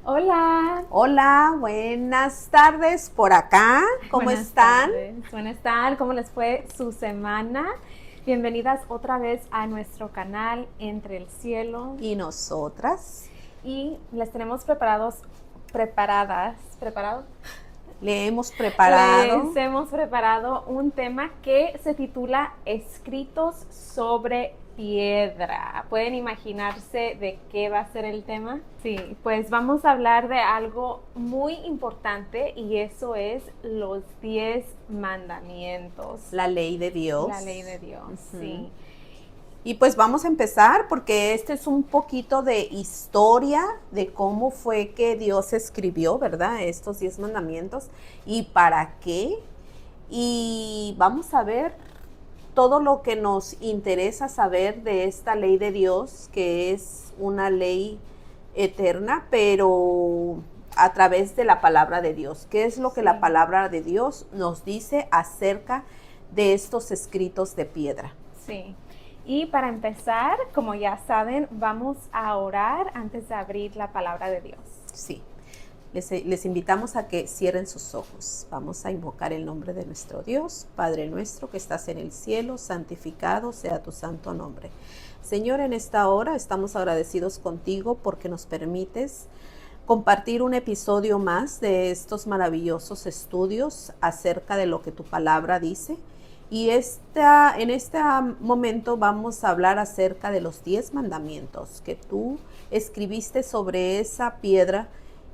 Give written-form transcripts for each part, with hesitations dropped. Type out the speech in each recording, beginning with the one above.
Hola. Hola, buenas tardes por acá. ¿Cómo Buenas están? tardes. Buenas tardes. ¿Cómo les fue su semana? Bienvenidas otra vez a nuestro canal Entre el Cielo. Y nosotras Y les tenemos preparados, preparadas, ¿preparado? le hemos preparado. Les hemos preparado un tema que se titula Escritos sobre piedra. ¿Pueden imaginarse de qué va a ser el tema? Sí, pues vamos a hablar de algo muy importante y eso es los 10 mandamientos. La ley de Dios. La ley de Dios, sí. Y pues vamos a empezar porque este es un poquito de historia de cómo fue que Dios escribió, ¿verdad? Estos 10 mandamientos y para qué. Y vamos a ver todo lo que nos interesa saber de esta ley de Dios, que es una ley eterna, pero a través de la palabra de Dios. ¿Qué es lo que la palabra de Dios nos dice acerca de estos escritos de piedra? Sí. Y para empezar, como ya saben, vamos a orar antes de abrir la palabra de Dios. Sí. Les invitamos a que cierren sus ojos. Vamos a invocar el nombre de nuestro Dios. Padre nuestro que estás en el cielo, santificado sea tu santo nombre. Señor, en esta hora estamos agradecidos contigo porque nos permites compartir un episodio más de estos maravillosos estudios acerca de lo que tu palabra dice. Y en este momento vamos a hablar acerca de los 10 mandamientos que tú escribiste sobre esa piedra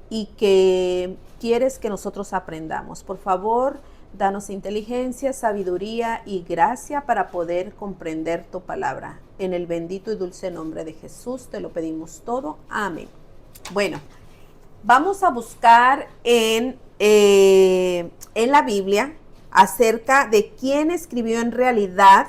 y que quieres que nosotros aprendamos. Por favor, danos inteligencia, sabiduría y gracia para poder comprender tu palabra. En el bendito y dulce nombre de Jesús te lo pedimos todo. Amén. Bueno, vamos a buscar en la Biblia acerca de quién escribió en realidad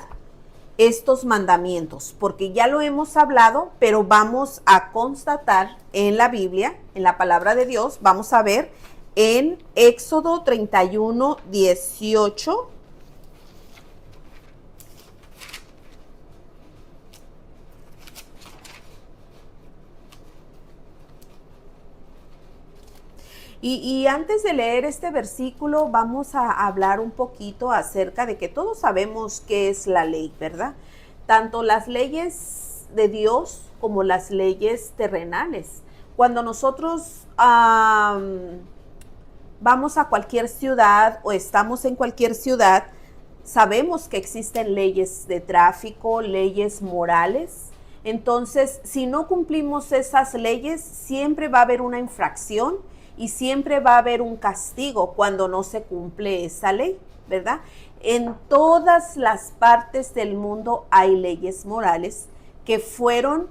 estos mandamientos, porque ya lo hemos hablado, pero vamos a constatar en la Biblia, en la palabra de Dios, vamos a ver en Éxodo 31, 18. Y antes de leer este versículo, vamos a hablar un poquito acerca de que todos sabemos qué es la ley, ¿verdad? Tanto las leyes de Dios como las leyes terrenales. Cuando nosotros vamos a cualquier ciudad o estamos en cualquier ciudad, sabemos que existen leyes de tráfico, leyes morales. Entonces, si no cumplimos esas leyes, siempre va a haber una infracción y siempre va a haber un castigo cuando no se cumple esa ley, ¿verdad? En todas las partes del mundo hay leyes morales que fueron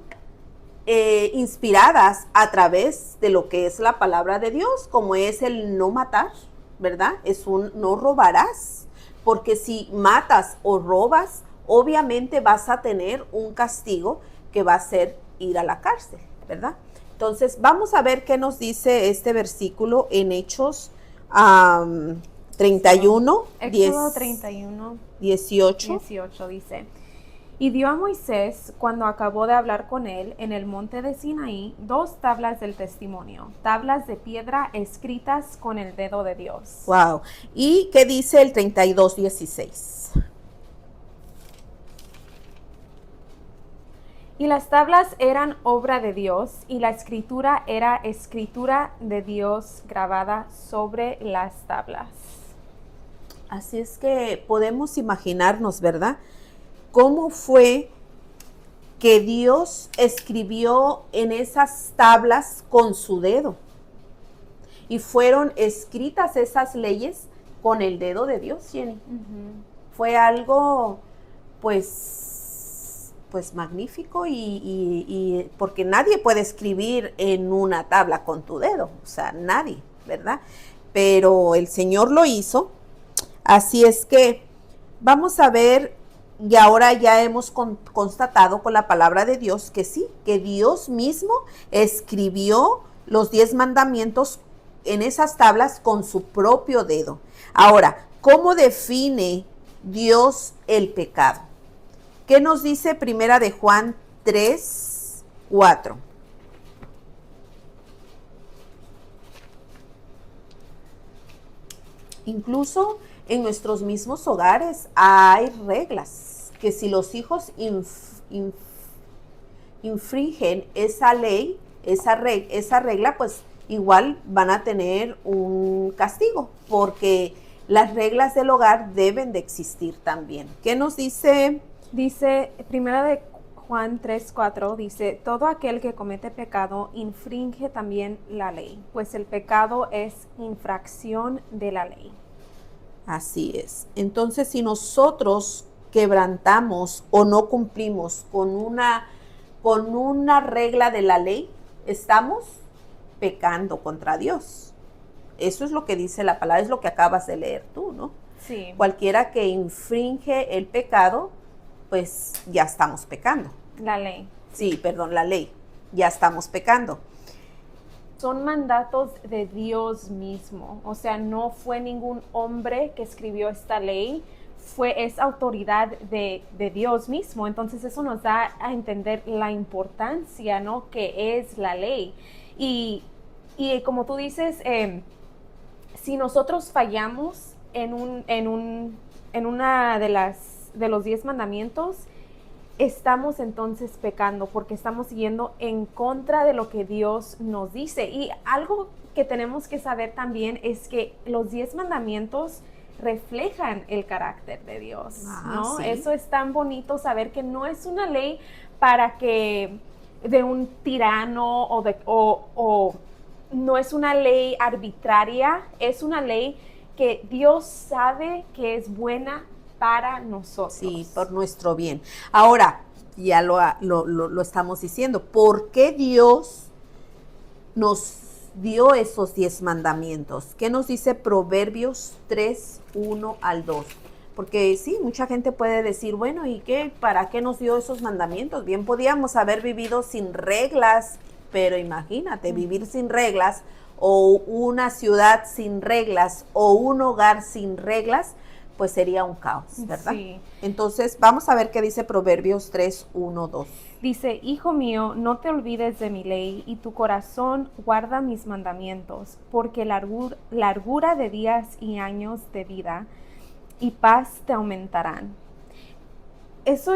inspiradas a través de lo que es la palabra de Dios, como es el no matar, ¿verdad? Es un no robarás, porque si matas o robas, obviamente vas a tener un castigo que va a ser ir a la cárcel, ¿verdad? Entonces, vamos a ver qué nos dice este versículo en Hechos 31, Éxodo 31, 18. 18 dice: Y dio a Moisés, cuando acabó de hablar con él en el monte de Sinaí, 2 tablas del testimonio, tablas de piedra escritas con el dedo de Dios. Wow. ¿Y qué dice el 32, 16? Y las tablas eran obra de Dios, y la escritura era escritura de Dios grabada sobre las tablas. Así es que podemos imaginarnos, ¿verdad? ¿Cómo fue que Dios escribió en esas tablas con su dedo? Y fueron escritas esas leyes con el dedo de Dios, Jenny. Fue algo, pues magnífico y porque nadie puede escribir en una tabla con tu dedo, o sea, nadie, ¿verdad? Pero el Señor lo hizo, así es que vamos a ver, y ahora ya hemos constatado con la palabra de Dios que sí, que Dios mismo escribió los 10 mandamientos en esas tablas con su propio dedo. Ahora, ¿cómo define Dios el pecado? ¿Qué nos dice Primera de Juan 3, 4? Incluso en nuestros mismos hogares hay reglas que si los hijos infringen esa ley, esa regla, pues igual van a tener un castigo, porque las reglas del hogar deben de existir también. ¿Qué nos dice? Dice, primera de Juan 3:4, dice, todo aquel que comete pecado infringe también la ley, pues el pecado es infracción de la ley. Así es. Entonces, si nosotros quebrantamos o no cumplimos con una regla de la ley, estamos pecando contra Dios. Eso es lo que dice la palabra, es lo que acabas de leer tú, ¿no? Sí. Cualquiera que infringe el pecado, pues ya estamos pecando. La ley. Sí, perdón, la ley. Ya estamos pecando. Son mandatos de Dios mismo. O sea, no fue ningún hombre que escribió esta ley, es autoridad de Dios mismo. Entonces eso nos da a entender la importancia, ¿no?, que es la ley. Y como tú dices, si nosotros fallamos en una de los 10 mandamientos, estamos entonces pecando porque estamos siguiendo en contra de lo que Dios nos dice. Y algo que tenemos que saber también es que los 10 mandamientos reflejan el carácter de Dios, ¿no? Sí. Eso es tan bonito saber que no es una ley para que de un tirano o no es una ley arbitraria, es una ley que Dios sabe que es buena para nosotros. Sí, por nuestro bien. Ahora, ya lo estamos diciendo, ¿por qué Dios nos dio esos 10 mandamientos? ¿Qué nos dice Proverbios 3, 1 al 2? Porque sí, mucha gente puede decir, bueno, ¿y qué? ¿Para qué nos dio esos mandamientos? Bien podíamos haber vivido sin reglas, pero imagínate, vivir sin reglas, o una ciudad sin reglas, o un hogar sin reglas, pues sería un caos, ¿verdad? Sí. Entonces, vamos a ver qué dice Proverbios 3, 1, 2. Dice, hijo mío, no te olvides de mi ley, y tu corazón guarda mis mandamientos, porque largura de días y años de vida y paz te aumentarán. Eso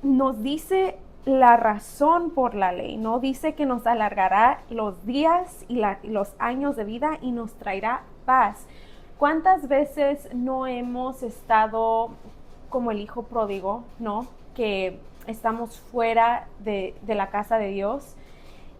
nos dice la razón por la ley, ¿no? Dice que nos alargará los días y los años de vida y nos traerá paz. ¿Cuántas veces no hemos estado como el hijo pródigo, ¿no?, que estamos fuera de la casa de Dios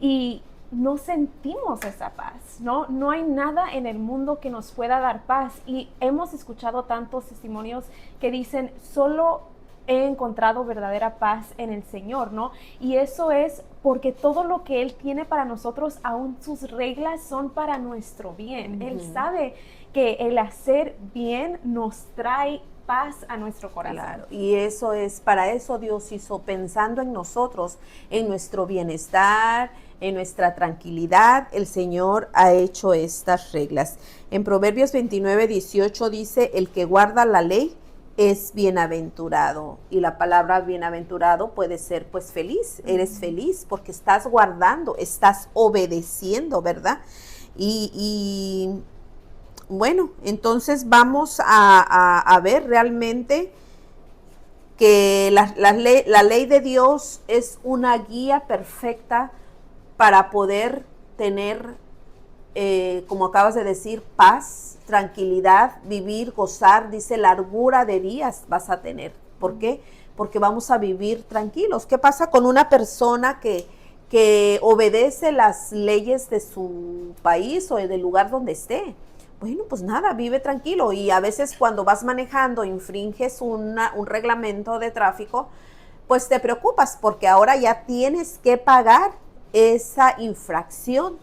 y no sentimos esa paz, ¿no? No hay nada en el mundo que nos pueda dar paz, y hemos escuchado tantos testimonios que dicen, solo he encontrado verdadera paz en el Señor, ¿no? Y eso es porque todo lo que Él tiene para nosotros, aún sus reglas son para nuestro bien. Él sabe que el hacer bien nos trae paz a nuestro corazón. Claro, y eso es, para eso Dios hizo, pensando en nosotros, en nuestro bienestar, en nuestra tranquilidad, el Señor ha hecho estas reglas. En Proverbios 29, 18 dice, el que guarda la ley es bienaventurado. Y la palabra bienaventurado puede ser pues feliz, eres feliz porque estás guardando, estás obedeciendo, ¿verdad? Y bueno, entonces vamos a ver realmente que la ley de Dios es una guía perfecta para poder tener, como acabas de decir, paz, tranquilidad, vivir, gozar. Dice, largura de días vas a tener. ¿Por qué? Porque vamos a vivir tranquilos. ¿Qué pasa con una persona que obedece las leyes de su país o del lugar donde esté? Bueno, pues nada, vive tranquilo. Y a veces cuando vas manejando, infringes un reglamento de tráfico, pues te preocupas porque ahora ya tienes que pagar esa infracción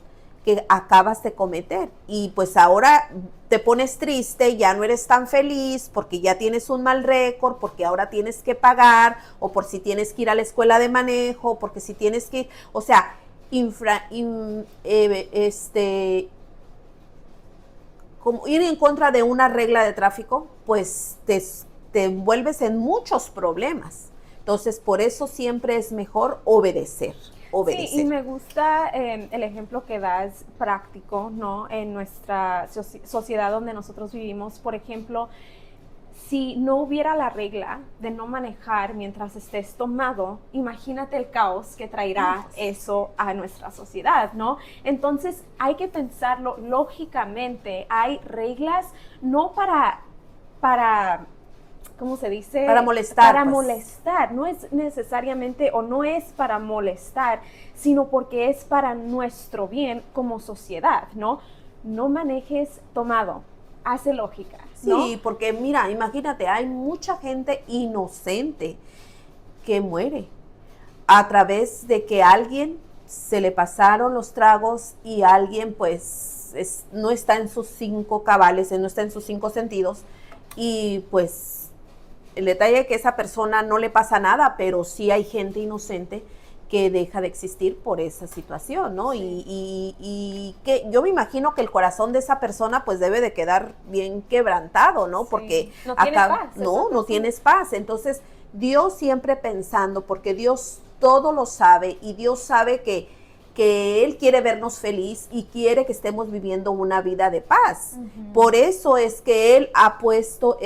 que acabas de cometer. Y pues ahora te pones triste, ya no eres tan feliz porque ya tienes un mal récord, porque ahora tienes que pagar, o por si tienes que ir a la escuela de manejo, porque si tienes que ir, o sea, como ir en contra de una regla de tráfico, pues te envuelves en muchos problemas. Entonces, por eso siempre es mejor obedecer. obedecer. Sí, y me gusta el ejemplo que das práctico, ¿no? En nuestra sociedad donde nosotros vivimos. Por ejemplo, si no hubiera la regla de no manejar mientras estés tomado, imagínate el caos que traerá eso a nuestra sociedad, ¿no? Entonces hay que pensarlo lógicamente. Hay reglas no para ¿cómo se dice? Para molestar. Para molestar. No es necesariamente o no es para molestar, sino porque es para nuestro bien como sociedad, ¿no? No manejes tomado. Hace lógica, ¿no? Sí, porque mira, imagínate, hay mucha gente inocente que muere a través de que alguien se le pasaron los tragos y alguien pues no está en sus 5 cabales, no está en sus 5 sentidos y pues el detalle es que a esa persona no le pasa nada, pero sí hay gente inocente que deja de existir por esa situación, ¿no? Sí. Y que yo me imagino que el corazón de esa persona pues debe de quedar bien quebrantado, ¿no? Sí. Porque no tienes paz. no tienes paz. Entonces, Dios siempre pensando, porque Dios todo lo sabe y Dios sabe que Él quiere vernos feliz y quiere que estemos viviendo una vida de paz. Por eso es que Él ha puesto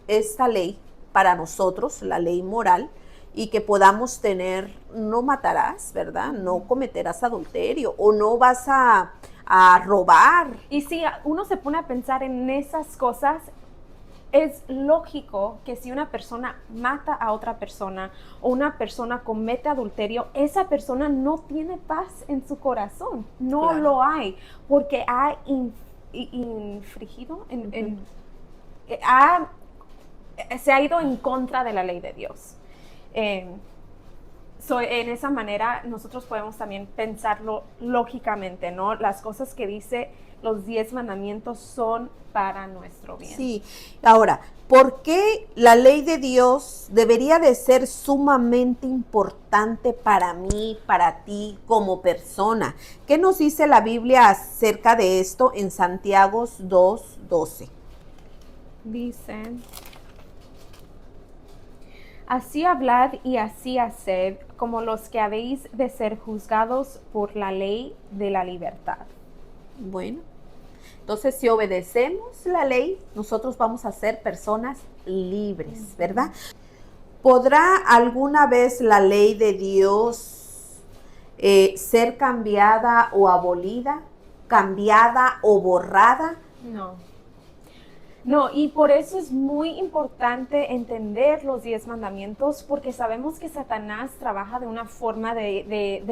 esta ley para nosotros, la ley moral, y que podamos tener, no matarás, ¿verdad? No cometerás adulterio o no vas a robar. Y si uno se pone a pensar en esas cosas, es lógico que si una persona mata a otra persona o una persona comete adulterio, esa persona no tiene paz en su corazón. No Claro. lo hay, porque ha infringido, se ha ido en contra de la ley de Dios. En esa manera nosotros podemos también pensarlo lógicamente, ¿no? Las cosas que dice los 10 mandamientos son para nuestro bien. Sí, ahora, ¿por qué la ley de Dios debería de ser sumamente importante para mí, para ti como persona? ¿Qué nos dice la Biblia acerca de esto en Santiago 2:12? Dicen: así hablad y así haced, como los que habéis de ser juzgados por la ley de la libertad. Bueno, entonces si obedecemos la ley, nosotros vamos a ser personas libres, ¿verdad? ¿Podrá alguna vez la ley de Dios ser cambiada o abolida, cambiada o borrada? No, y por eso es muy importante entender los 10 mandamientos, porque sabemos que Satanás trabaja de una forma de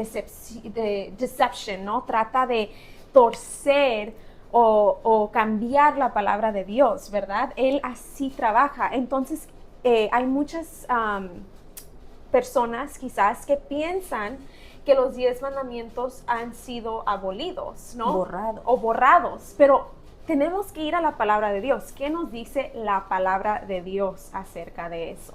deception, ¿no? Trata de torcer o cambiar la palabra de Dios, ¿verdad? Él así trabaja. Entonces, hay muchas personas quizás que piensan que los 10 mandamientos han sido abolidos, ¿no? Borrados, pero tenemos que ir a la palabra de Dios. ¿Qué nos dice la palabra de Dios acerca de eso?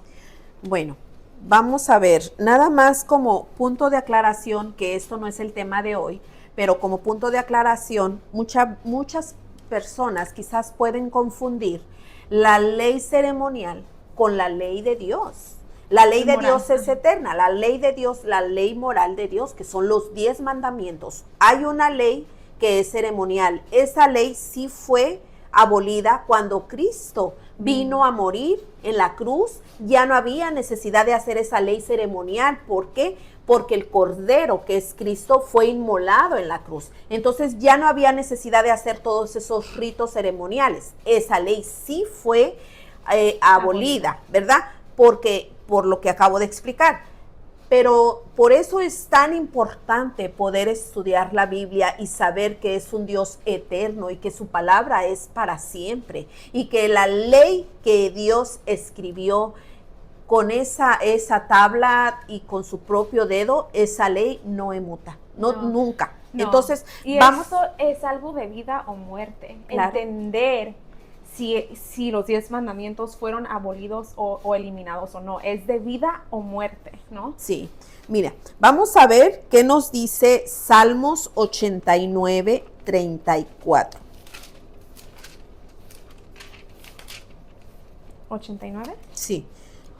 Bueno, vamos a ver, nada más como punto de aclaración, que esto no es el tema de hoy, pero como punto de aclaración, muchas personas quizás pueden confundir la ley ceremonial con la ley de Dios. La ley de Dios es eterna, la ley de Dios, la ley moral de Dios, que son los 10 mandamientos. Hay una ley que es ceremonial. Esa ley sí fue abolida cuando Cristo vino a morir en la cruz. Ya no había necesidad de hacer esa ley ceremonial. ¿Por qué? Porque el Cordero, que es Cristo, fue inmolado en la cruz. Entonces ya no había necesidad de hacer todos esos ritos ceremoniales. Esa ley sí fue abolida, ¿verdad? Porque por lo que acabo de explicar. Pero por eso es tan importante poder estudiar la Biblia y saber que es un Dios eterno y que su palabra es para siempre. Y que la ley que Dios escribió con esa tabla y con su propio dedo, esa ley no emuta, nunca. No. Entonces, y eso es algo de vida o muerte. Claro. Entender si los 10 mandamientos fueron abolidos o eliminados o no. Es de vida o muerte, ¿no? Sí. Mira, vamos a ver qué nos dice Salmos 89, 34. ¿89? Sí.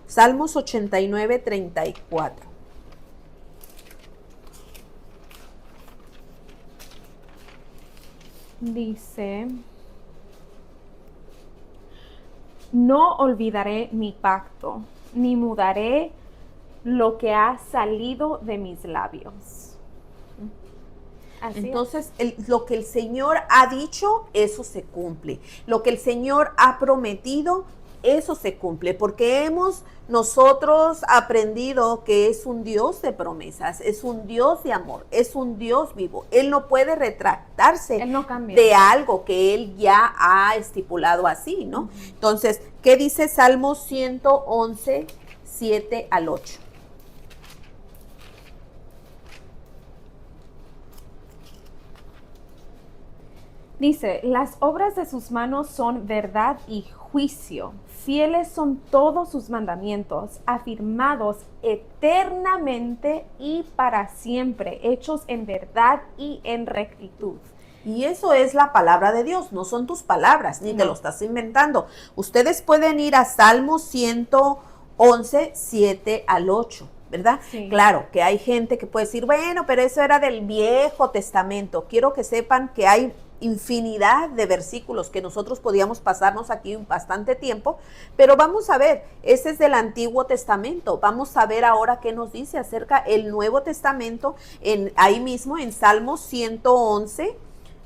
Salmos 89, 34. Dice, no olvidaré mi pacto, ni mudaré lo que ha salido de mis labios. Así Entonces, lo que el Señor ha dicho, eso se cumple. Lo que el Señor ha prometido, eso se cumple, porque hemos nosotros aprendido que es un Dios de promesas, es un Dios de amor, es un Dios vivo. Él no puede retractarse Él no cambia de algo que Él ya ha estipulado así, ¿no? Entonces, ¿qué dice Salmo 111, 7 al 8? Dice, las obras de sus manos son verdad y juicio. Fieles son todos sus mandamientos, afirmados eternamente y para siempre, hechos en verdad y en rectitud. Y eso es la palabra de Dios, no son tus palabras, ni te lo estás inventando. Ustedes pueden ir a Salmo 111, 7 al 8, ¿verdad? Sí. Claro, que hay gente que puede decir, bueno, pero eso era del Viejo Testamento. Quiero que sepan que hay infinidad de versículos que nosotros podíamos pasarnos aquí bastante tiempo, pero vamos a ver, ese es del Antiguo Testamento. Vamos a ver ahora qué nos dice acerca el Nuevo Testamento, ahí mismo en Salmos 111,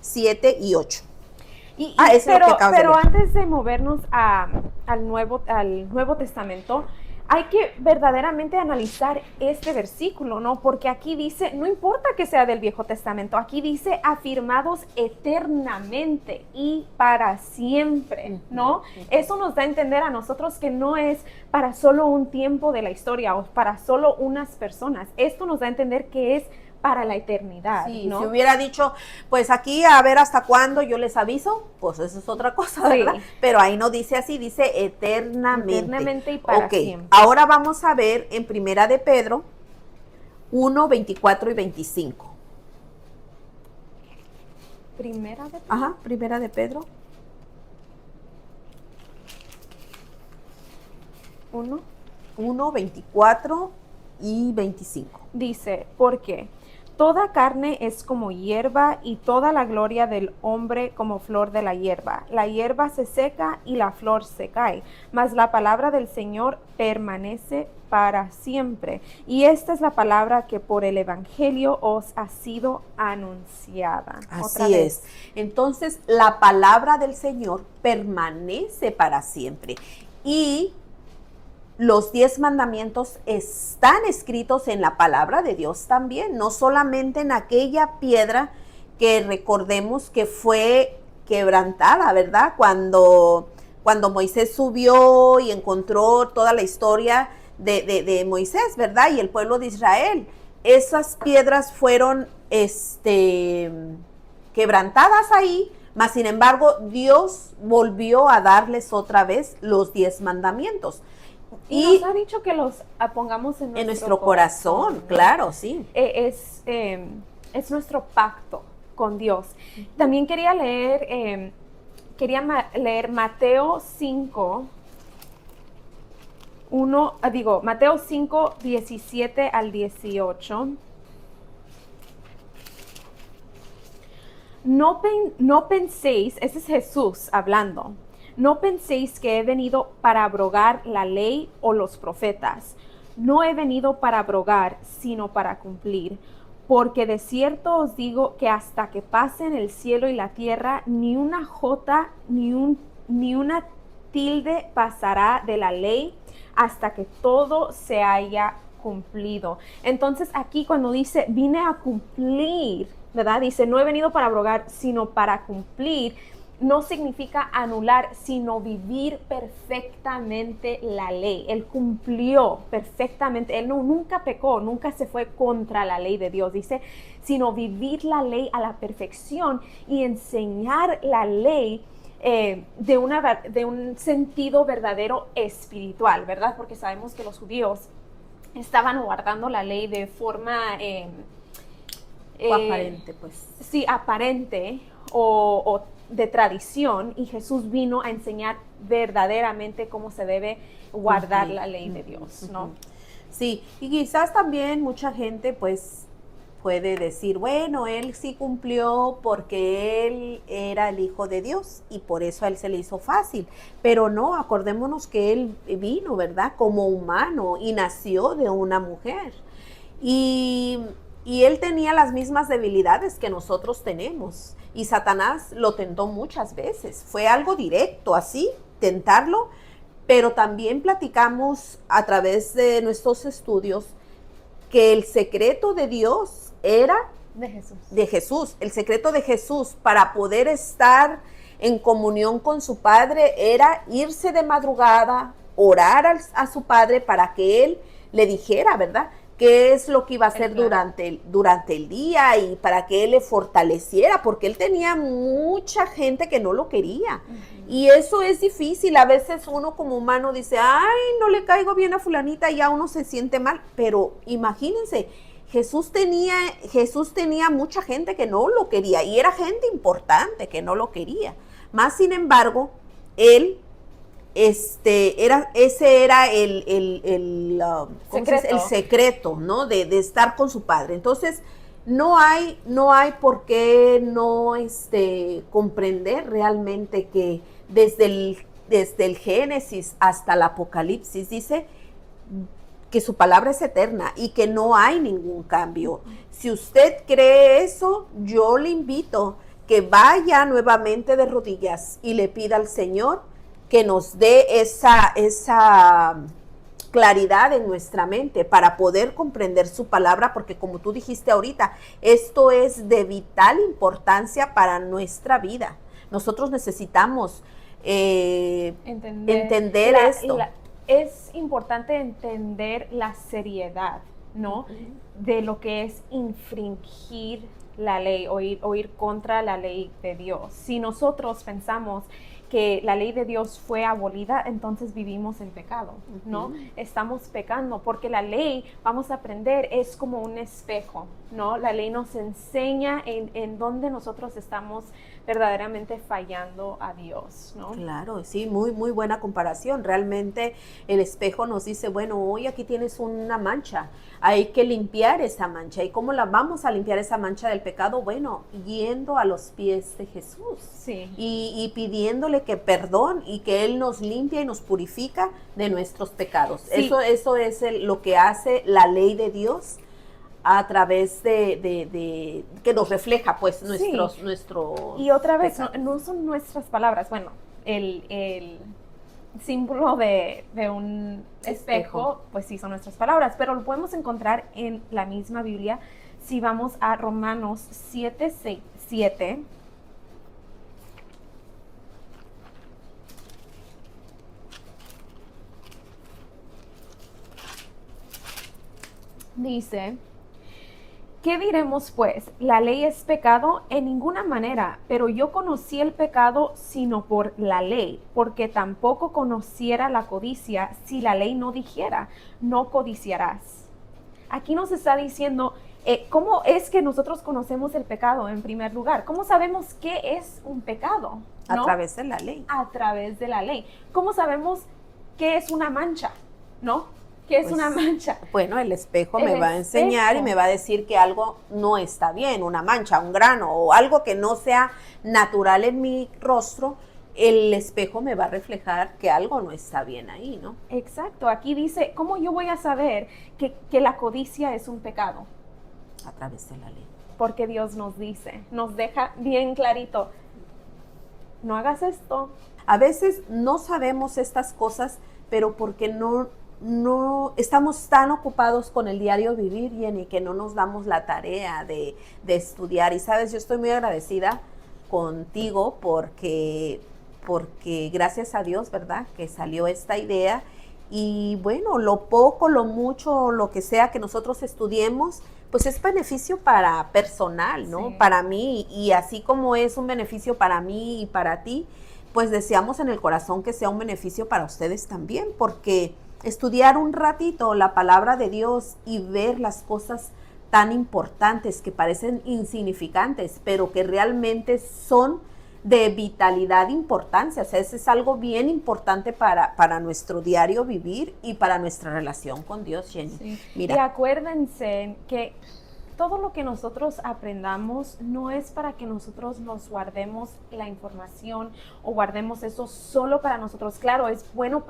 7 y 8. Pero antes de movernos al Nuevo Testamento, hay que verdaderamente analizar este versículo, ¿no? Porque aquí dice, no importa que sea del Viejo Testamento, aquí dice afirmados eternamente y para siempre, ¿no? Eso nos da a entender a nosotros que no es para solo un tiempo de la historia o para solo unas personas. Esto nos da a entender que es para la eternidad, sí, ¿no? Si hubiera dicho, pues aquí a ver hasta cuándo yo les aviso, pues eso es otra cosa, ¿verdad? Sí. Pero ahí no dice así, dice eternamente. Eternamente y para siempre. Ahora vamos a ver en Primera de Pedro 1, 24 y 25. Primera de Pedro. Ajá, Primera de Pedro. 1, 24 y 25. Dice, ¿por qué? Toda carne es como hierba y toda la gloria del hombre como flor de la hierba. La hierba se seca y la flor se cae, mas la palabra del Señor permanece para siempre. Y esta es la palabra que por el Evangelio os ha sido anunciada. Así es. Entonces, la palabra del Señor permanece para siempre. Y los 10 mandamientos están escritos en la palabra de Dios también, no solamente en aquella piedra que recordemos que fue quebrantada, ¿verdad? Cuando Moisés subió y encontró toda la historia de Moisés, ¿verdad? Y el pueblo de Israel. Esas piedras fueron quebrantadas ahí, mas sin embargo Dios volvió a darles otra vez los 10 mandamientos. Y nos ha dicho que los pongamos en nuestro corazón, ¿no? Claro, sí. Es nuestro pacto con Dios. También quería leer Mateo 5, Mateo 5, 17 al 18. No penséis, ese es Jesús hablando. No penséis que he venido para abrogar la ley o los profetas. No he venido para abrogar, sino para cumplir. Porque de cierto os digo que hasta que pasen el cielo y la tierra, ni una jota ni una tilde pasará de la ley hasta que todo se haya cumplido. Entonces aquí cuando dice vine a cumplir, ¿verdad? Dice no he venido para abrogar, sino para cumplir. No significa anular, sino vivir perfectamente la ley. Él cumplió perfectamente, él nunca pecó, nunca se fue contra la ley de Dios. Dice, sino vivir la ley a la perfección y enseñar la ley de un sentido verdadero espiritual, ¿verdad? Porque sabemos que los judíos estaban guardando la ley de forma... aparente, pues. Sí, aparente o de tradición, y Jesús vino a enseñar verdaderamente cómo se debe guardar la ley de Dios, ¿no? Sí, y quizás también mucha gente pues puede decir, bueno, él sí cumplió porque él era el Hijo de Dios y por eso a él se le hizo fácil. Pero no, acordémonos que él vino, ¿verdad? Como humano y nació de una mujer. Y, y él tenía las mismas debilidades que nosotros tenemos. Y Satanás lo tentó muchas veces. Fue algo directo, así, tentarlo. Pero también platicamos a través de nuestros estudios que el secreto de Dios era de Jesús. El secreto de Jesús para poder estar en comunión con su Padre era irse de madrugada, orar a su Padre para que Él le dijera, ¿verdad?, qué es lo que iba a hacer durante el día y para que Él le fortaleciera, porque Él tenía mucha gente que no lo quería. Y eso es difícil. A veces uno como humano dice, ay, no le caigo bien a fulanita, y ya uno se siente mal. Pero imagínense, Jesús tenía mucha gente que no lo quería y era gente importante que no lo quería. Más sin embargo, Él ese era el secreto, ¿no? De estar con su Padre. Entonces, no hay por qué no comprender realmente que desde el Génesis hasta el Apocalipsis dice que su palabra es eterna y que no hay ningún cambio. Si usted cree eso, yo le invito que vaya nuevamente de rodillas y le pida al Señor que nos dé esa claridad en nuestra mente para poder comprender su palabra, porque como tú dijiste ahorita, esto es de vital importancia para nuestra vida. Nosotros necesitamos entender esto. Es importante entender la seriedad, ¿no? De lo que es infringir la ley o ir contra la ley de Dios. Si nosotros pensamos que la ley de Dios fue abolida, entonces vivimos en pecado, ¿no? Estamos pecando porque la ley, vamos a aprender, es como un espejo, ¿no? La ley nos enseña en dónde nosotros estamos verdaderamente fallando a Dios, ¿no? Claro, sí, muy, muy buena comparación. Realmente el espejo nos dice, bueno, hoy aquí tienes una mancha, hay que limpiar esa mancha. ¿Y cómo la vamos a limpiar esa mancha del pecado? Bueno, yendo a los pies de Jesús, sí, y pidiéndole que perdón y que Él nos limpia y nos purifica de nuestros pecados. Sí. Eso es lo que hace la ley de Dios a través de que nos refleja pues nuestros y otra vez no son nuestras palabras. Bueno, el símbolo de un espejo pues sí son nuestras palabras, pero lo podemos encontrar en la misma Biblia si vamos a Romanos 7:7. Dice, ¿qué diremos pues? ¿La ley es pecado? En ninguna manera, pero yo conocí el pecado sino por la ley, porque tampoco conociera la codicia si la ley no dijera, no codiciarás. Aquí nos está diciendo, ¿cómo es que nosotros conocemos el pecado en primer lugar? ¿Cómo sabemos qué es un pecado? ¿No? A través de la ley. A través de la ley. ¿Cómo sabemos qué es una mancha? ¿No? ¿Qué es una mancha? Bueno, el espejo me va a enseñar y me va a decir que algo no está bien, una mancha, un grano o algo que no sea natural en mi rostro. El espejo me va a reflejar que algo no está bien ahí, ¿no? Exacto. Aquí dice, ¿cómo yo voy a saber que la codicia es un pecado? A través de la ley. Porque Dios nos dice, nos deja bien clarito, no hagas esto. A veces no sabemos estas cosas, pero porque no estamos tan ocupados con el diario vivir, Jenny, que no nos damos la tarea de estudiar. Y sabes, yo estoy muy agradecida contigo porque gracias a Dios, ¿verdad?, que salió esta idea. Y bueno, lo poco, lo mucho, lo que sea que nosotros estudiemos, pues es beneficio para personal, ¿no? Sí. Para mí, y así como es un beneficio para mí y para ti, pues deseamos en el corazón que sea un beneficio para ustedes también, porque estudiar un ratito la palabra de Dios y ver las cosas tan importantes que parecen insignificantes, pero que realmente son de vitalidad, importancia. O sea, eso es algo bien importante para nuestro diario vivir y para nuestra relación con Dios, Jenny. Sí. Mira. Y acuérdense que todo lo que nosotros aprendamos no es para que nosotros nos guardemos la información o guardemos eso solo para nosotros. Claro, es bueno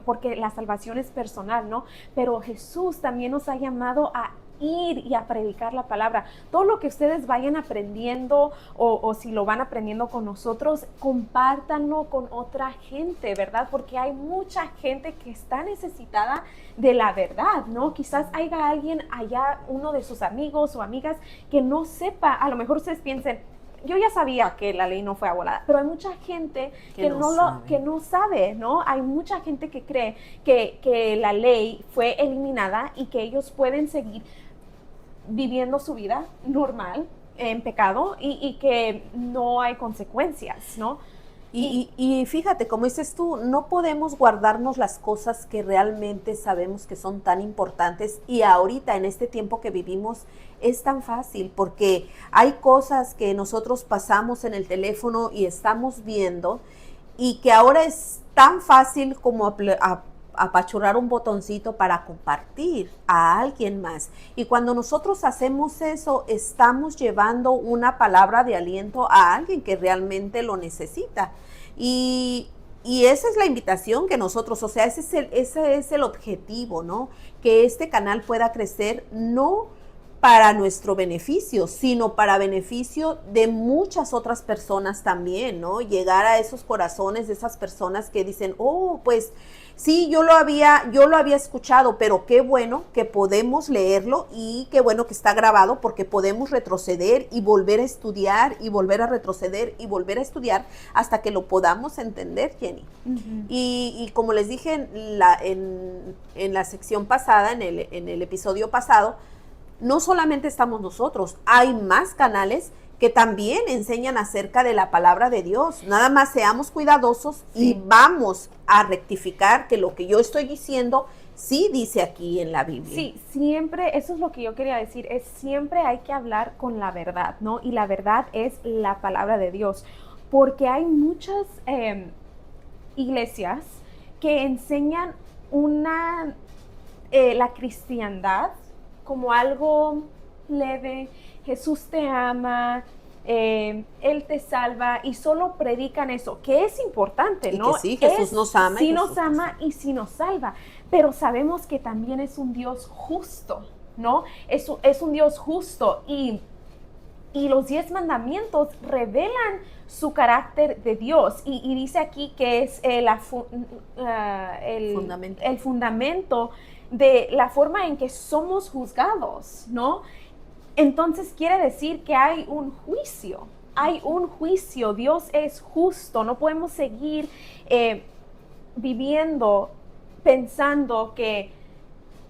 porque la salvación es personal, ¿no? Pero Jesús también nos ha llamado a ir y a predicar la palabra. Todo lo que ustedes vayan aprendiendo o si lo van aprendiendo con nosotros, compártanlo con otra gente, ¿verdad? Porque hay mucha gente que está necesitada de la verdad, ¿no? Quizás haya alguien allá, uno de sus amigos o amigas que no sepa. A lo mejor ustedes piensen, yo ya sabía que la ley no fue abolada, pero hay mucha gente que no sabe, ¿no? Hay mucha gente que cree que la ley fue eliminada y que ellos pueden seguir viviendo su vida normal en pecado y que no hay consecuencias, ¿no? Y fíjate, como dices tú, no podemos guardarnos las cosas que realmente sabemos que son tan importantes, y ahorita en este tiempo que vivimos es tan fácil porque hay cosas que nosotros pasamos en el teléfono y estamos viendo y que ahora es tan fácil como apachurrar un botoncito para compartir a alguien más. Y cuando nosotros hacemos eso, estamos llevando una palabra de aliento a alguien que realmente lo necesita. Y esa es la invitación que nosotros, o sea, ese es el objetivo, ¿no? Que este canal pueda crecer, no para nuestro beneficio, sino para beneficio de muchas otras personas también, ¿no? Llegar a esos corazones de esas personas que dicen, oh, pues sí, yo lo había escuchado, pero qué bueno que podemos leerlo y qué bueno que está grabado, porque podemos retroceder y volver a estudiar y volver a retroceder y volver a estudiar hasta que lo podamos entender, Jenny. Uh-huh. Y como les dije en la sección pasada, en el episodio pasado, no solamente estamos nosotros, hay más canales que también enseñan acerca de la palabra de Dios. Nada más seamos cuidadosos y vamos a rectificar que lo que yo estoy diciendo sí dice aquí en la Biblia. Sí, siempre, eso es lo que yo quería decir, es siempre hay que hablar con la verdad, ¿no? Y la verdad es la palabra de Dios, porque hay muchas iglesias que enseñan la cristiandad como algo leve. Jesús te ama, Él te salva, y solo predican eso, que es importante, ¿no? Y que sí, Jesús nos ama. Sí nos ama y sí nos salva, pero sabemos que también es un Dios justo, ¿no? Es un Dios justo, y los 10 mandamientos revelan su carácter de Dios, y dice aquí que es el fundamento de la forma en que somos juzgados, ¿no? Entonces quiere decir que hay un juicio, Dios es justo, no podemos seguir viviendo pensando que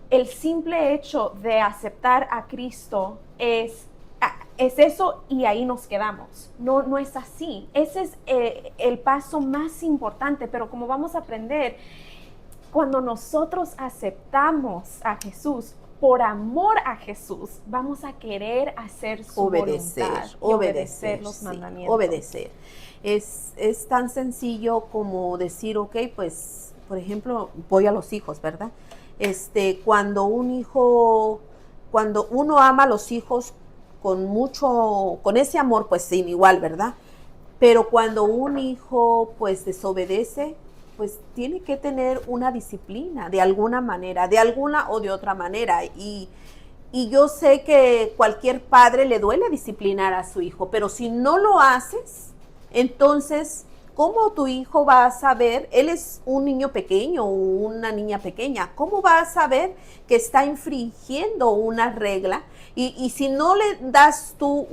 el simple hecho de aceptar a Cristo es eso y ahí nos quedamos. No es así. Ese es el paso más importante, pero como vamos a aprender, cuando nosotros aceptamos a Jesús, por amor a Jesús, vamos a querer hacer su voluntad, obedecer los mandamientos. Obedecer. Es tan sencillo como decir, ok, pues, por ejemplo, voy a los hijos, ¿verdad? Cuando uno ama a los hijos con ese amor, pues sin igual, ¿verdad? Pero cuando un hijo, pues, desobedece, pues tiene que tener una disciplina de alguna manera, de alguna o de otra manera. Y yo sé que cualquier padre le duele disciplinar a su hijo, pero si no lo haces, entonces, ¿cómo tu hijo va a saber? Él es un niño pequeño o una niña pequeña. ¿Cómo va a saber que está infringiendo una regla? Y si no le das tú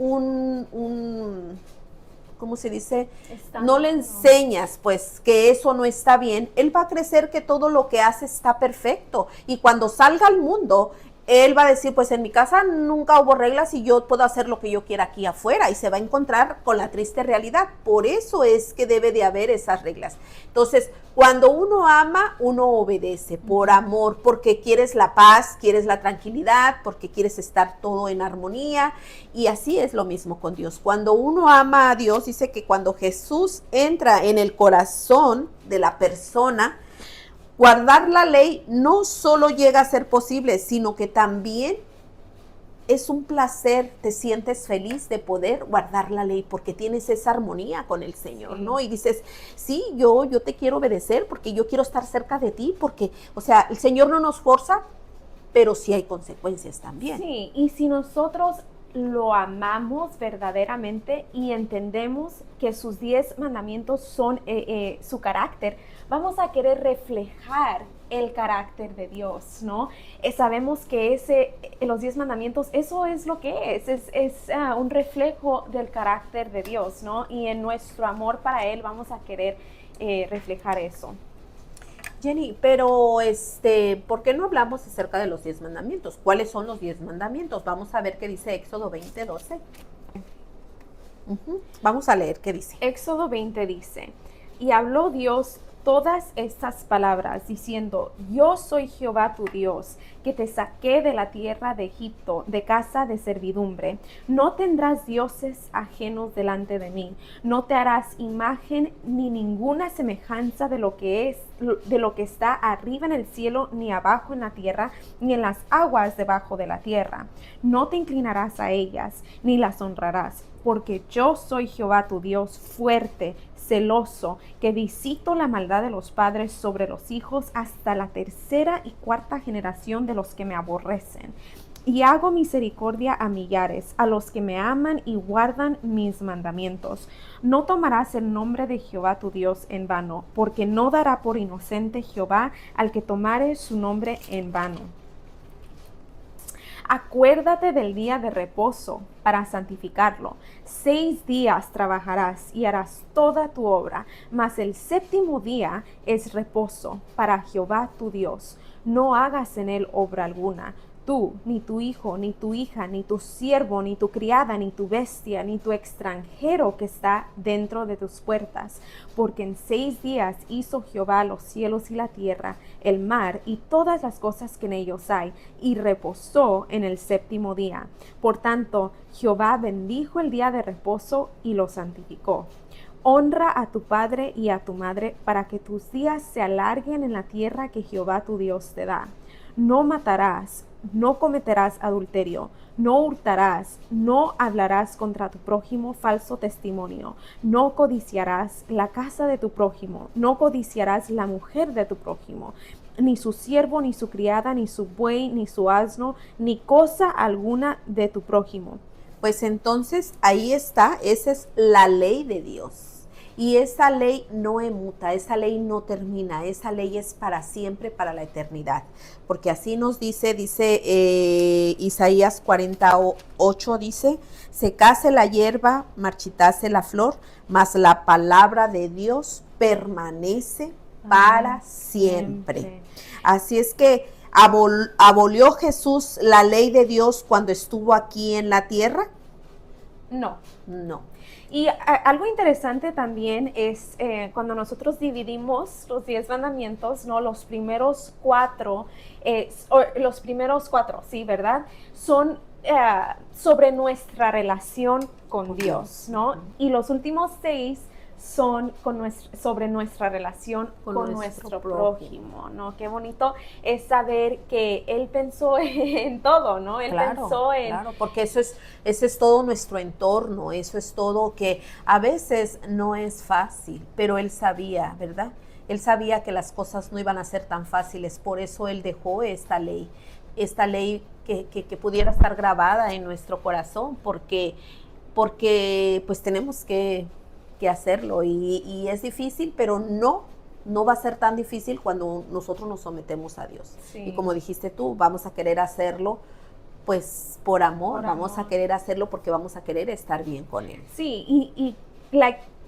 ¿cómo se dice? No le enseñas, pues, que eso no está bien, él va a creer que todo lo que hace está perfecto. Y cuando salga al mundo, él va a decir, pues, en mi casa nunca hubo reglas y yo puedo hacer lo que yo quiera aquí afuera. Y se va a encontrar con la triste realidad. Por eso es que debe de haber esas reglas. Entonces, cuando uno ama, uno obedece por amor, porque quieres la paz, quieres la tranquilidad, porque quieres estar todo en armonía. Y así es lo mismo con Dios. Cuando uno ama a Dios, dice que cuando Jesús entra en el corazón de la persona, guardar la ley no solo llega a ser posible, sino que también es un placer, te sientes feliz de poder guardar la ley porque tienes esa armonía con el Señor, Sí. ¿no? Y dices, sí, yo te quiero obedecer porque yo quiero estar cerca de ti, porque, o sea, el Señor no nos forza, pero sí hay consecuencias también. Sí, y si nosotros lo amamos verdaderamente y entendemos que sus 10 mandamientos son su carácter, vamos a querer reflejar el carácter de Dios, ¿no? Sabemos que los 10 mandamientos, eso es lo que es un reflejo del carácter de Dios, ¿no? Y en nuestro amor para Él vamos a querer reflejar eso. Jenny, pero ¿por qué no hablamos acerca de los 10 mandamientos? ¿Cuáles son los 10 mandamientos? Vamos a ver qué dice Éxodo 20:12. Vamos a leer qué dice. Éxodo 20 dice, y habló Dios todas estas palabras, diciendo, yo soy Jehová tu Dios, que te saqué de la tierra de Egipto, de casa de servidumbre. No tendrás dioses ajenos delante de mí, no te harás imagen ni ninguna semejanza de lo que está arriba en el cielo, ni abajo en la tierra, ni en las aguas debajo de la tierra. No te inclinarás a ellas, ni las honrarás, porque yo soy Jehová tu Dios, fuerte, celoso, que visito la maldad de los padres sobre los hijos hasta la tercera y cuarta generación de los que me aborrecen. Y hago misericordia a millares, a los que me aman y guardan mis mandamientos. No tomarás el nombre de Jehová tu Dios en vano, porque no dará por inocente Jehová al que tomare su nombre en vano. Acuérdate del día de reposo para santificarlo. 6 días trabajarás y harás toda tu obra, mas el séptimo día es reposo para Jehová tu Dios. No hagas en él obra alguna. Tú, ni tu hijo, ni tu hija, ni tu siervo, ni tu criada, ni tu bestia, ni tu extranjero que está dentro de tus puertas. Porque en 6 días hizo Jehová los cielos y la tierra, el mar y todas las cosas que en ellos hay, y reposó en el séptimo día. Por tanto, Jehová bendijo el día de reposo y lo santificó. Honra a tu padre y a tu madre, para que tus días se alarguen en la tierra que Jehová tu Dios te da. No matarás, no cometerás adulterio, no hurtarás, no hablarás contra tu prójimo falso testimonio, no codiciarás la casa de tu prójimo, no codiciarás la mujer de tu prójimo, ni su siervo, ni su criada, ni su buey, ni su asno, ni cosa alguna de tu prójimo. Pues entonces ahí está, esa es la ley de Dios. Y esa ley no emuta, esa ley no termina, esa ley es para siempre, para la eternidad. Porque así nos dice Isaías 48, dice, secase la hierba, marchitase la flor, mas la palabra de Dios permanece para siempre. Así es que ¿abolió Jesús la ley de Dios cuando estuvo aquí en la tierra? No. No. Y algo interesante también es cuando nosotros dividimos los 10 mandamientos, ¿no? Los primeros 4, sí, ¿verdad? Son sobre nuestra relación con Dios, ¿no? Y los últimos 6 son sobre nuestra relación con nuestro prójimo, ¿no? Qué bonito es saber que Él pensó en todo, ¿no? Él pensó en... Claro, porque ese es todo nuestro entorno, eso es todo que a veces no es fácil, pero Él sabía, ¿verdad? Él sabía que las cosas no iban a ser tan fáciles, por eso Él dejó esta ley que pudiera estar grabada en nuestro corazón, porque pues tenemos que hacerlo y es difícil, pero no va a ser tan difícil cuando nosotros nos sometemos a Dios. Sí. Y como dijiste tú, vamos a querer hacerlo pues por amor, vamos a querer hacerlo porque vamos a querer estar bien con Él. Sí, y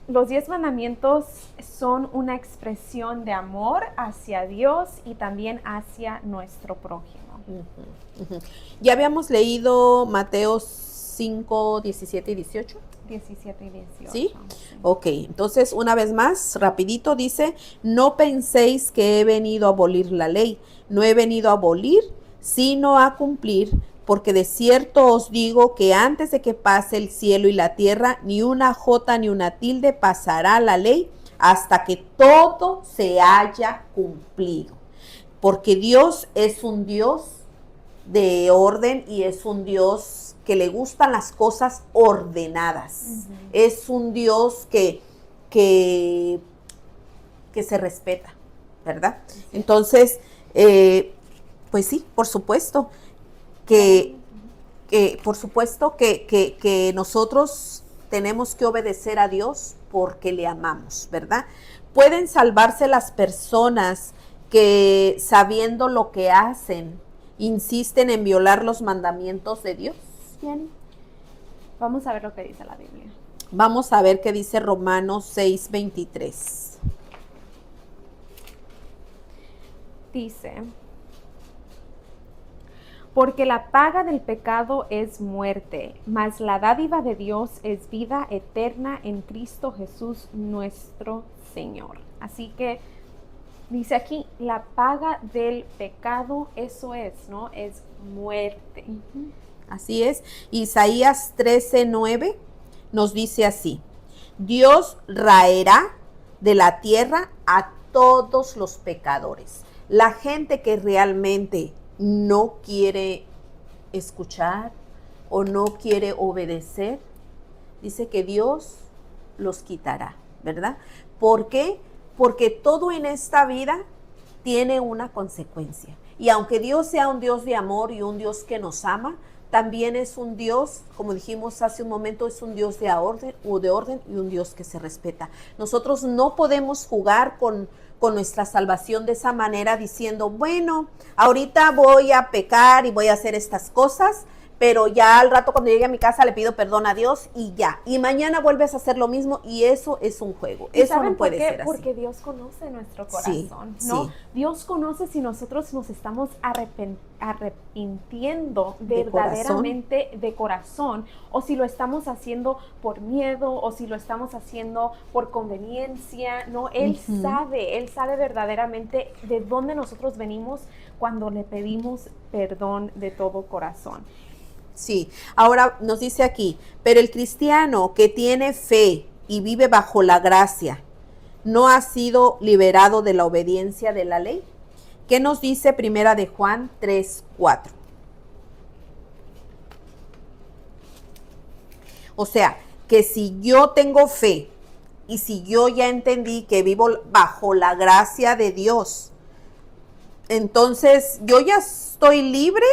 los 10 mandamientos son una expresión de amor hacia Dios y también hacia nuestro prójimo. Ya habíamos leído Mateo 5, 17 y 18. 17 y 18. ¿Sí? Ok, entonces una vez más, rapidito dice, no penséis que he venido a abolir la ley, no he venido a abolir, sino a cumplir, porque de cierto os digo que antes de que pase el cielo y la tierra, ni una jota ni una tilde pasará la ley hasta que todo se haya cumplido. Porque Dios es un Dios de orden y es un Dios que le gustan las cosas ordenadas. Es un Dios que se respeta, ¿verdad? Entonces, pues sí, por supuesto que nosotros tenemos que obedecer a Dios porque le amamos, ¿verdad? Pueden salvarse las personas que, sabiendo lo que hacen, insisten en violar los mandamientos de Dios. Bien. Vamos a ver lo que dice la Biblia. Vamos a ver qué dice Romanos 6:23. Dice: porque la paga del pecado es muerte, mas la dádiva de Dios es vida eterna en Cristo Jesús nuestro Señor. Así que dice aquí, la paga del pecado, eso es, ¿no? Es muerte. Así es. Isaías 13:9 nos dice así: Dios raerá de la tierra a todos los pecadores. La gente que realmente no quiere escuchar o no quiere obedecer, dice que Dios los quitará, ¿verdad? ¿Por qué? Porque todo en esta vida tiene una consecuencia. Y aunque Dios sea un Dios de amor y un Dios que nos ama, también es un Dios, como dijimos hace un momento, es un Dios de orden y un Dios que se respeta. Nosotros no podemos jugar con nuestra salvación de esa manera diciendo, bueno, ahorita voy a pecar y voy a hacer estas cosas, pero ya al rato cuando llegue a mi casa le pido perdón a Dios y ya. Y mañana vuelves a hacer lo mismo y eso es un juego. Eso no puede ser así. Porque Dios conoce nuestro corazón, ¿no? Sí. Dios conoce si nosotros nos estamos arrepintiendo verdaderamente de corazón, o si lo estamos haciendo por miedo, o si lo estamos haciendo por conveniencia, ¿no? Él sabe verdaderamente de dónde nosotros venimos cuando le pedimos perdón de todo corazón. Sí, ahora nos dice aquí, pero el cristiano que tiene fe y vive bajo la gracia, ¿no ha sido liberado de la obediencia de la ley? ¿Qué nos dice Primera de Juan 3:4? O sea, que si yo tengo fe y si yo ya entendí que vivo bajo la gracia de Dios, entonces yo ya estoy libre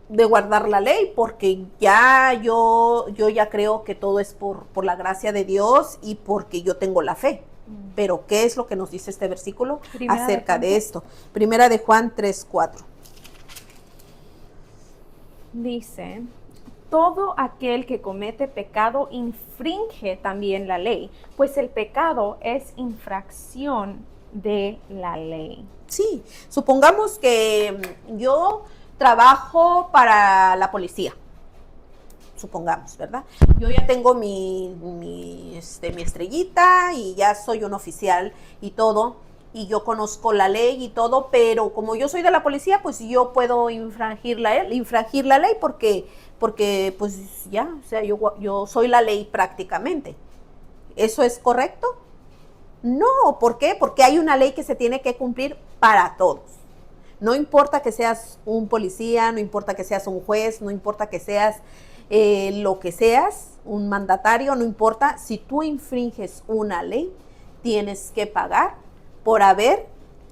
de guardar la ley, porque ya yo ya creo que todo es por la gracia de Dios y porque yo tengo la fe. Pero ¿qué es lo que nos dice este versículo acerca de esto? Primera de Juan 3:4. Dice: todo aquel que comete pecado infringe también la ley, pues el pecado es infracción de la ley. Sí, supongamos que yo trabajo para la policía, supongamos, ¿verdad? Yo ya tengo mi estrellita y ya soy un oficial y todo, y yo conozco la ley y todo, pero como yo soy de la policía, pues yo puedo infringir la ley porque pues ya, o sea, yo soy la ley prácticamente. ¿Eso es correcto? No, ¿por qué? Porque hay una ley que se tiene que cumplir para todos. No importa que seas un policía, no importa que seas un juez, no importa que seas lo que seas, un mandatario, no importa. Si tú infringes una ley, tienes que pagar por haber